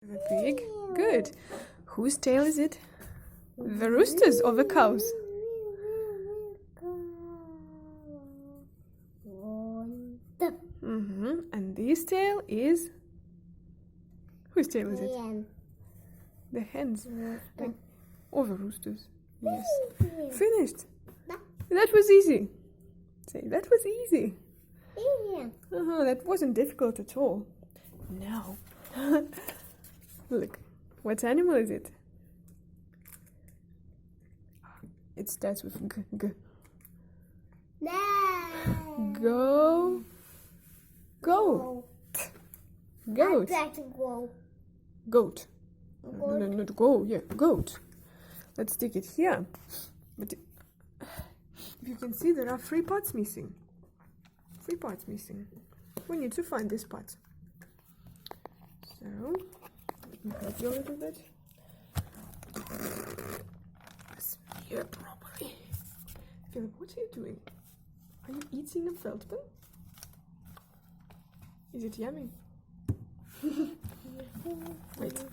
The pig. Good. Whose tail is it? The rooster's or the cow's? And this tail is? Whose tail is it? The hen's. Or the rooster's. Yes. Finished. That was easy. Say, that was easy. That wasn't difficult at all. Now, look, what animal is it? It starts with g. Go. Go. Goat. Goat. No, not go. Yeah, goat. Let's stick it here. But if you can see, there are 3 parts missing. 3 parts missing. We need to find this part. So, let me help you a little bit. Here properly. Philip, what are you doing? Are you eating a felt pen? Is it yummy? Wait.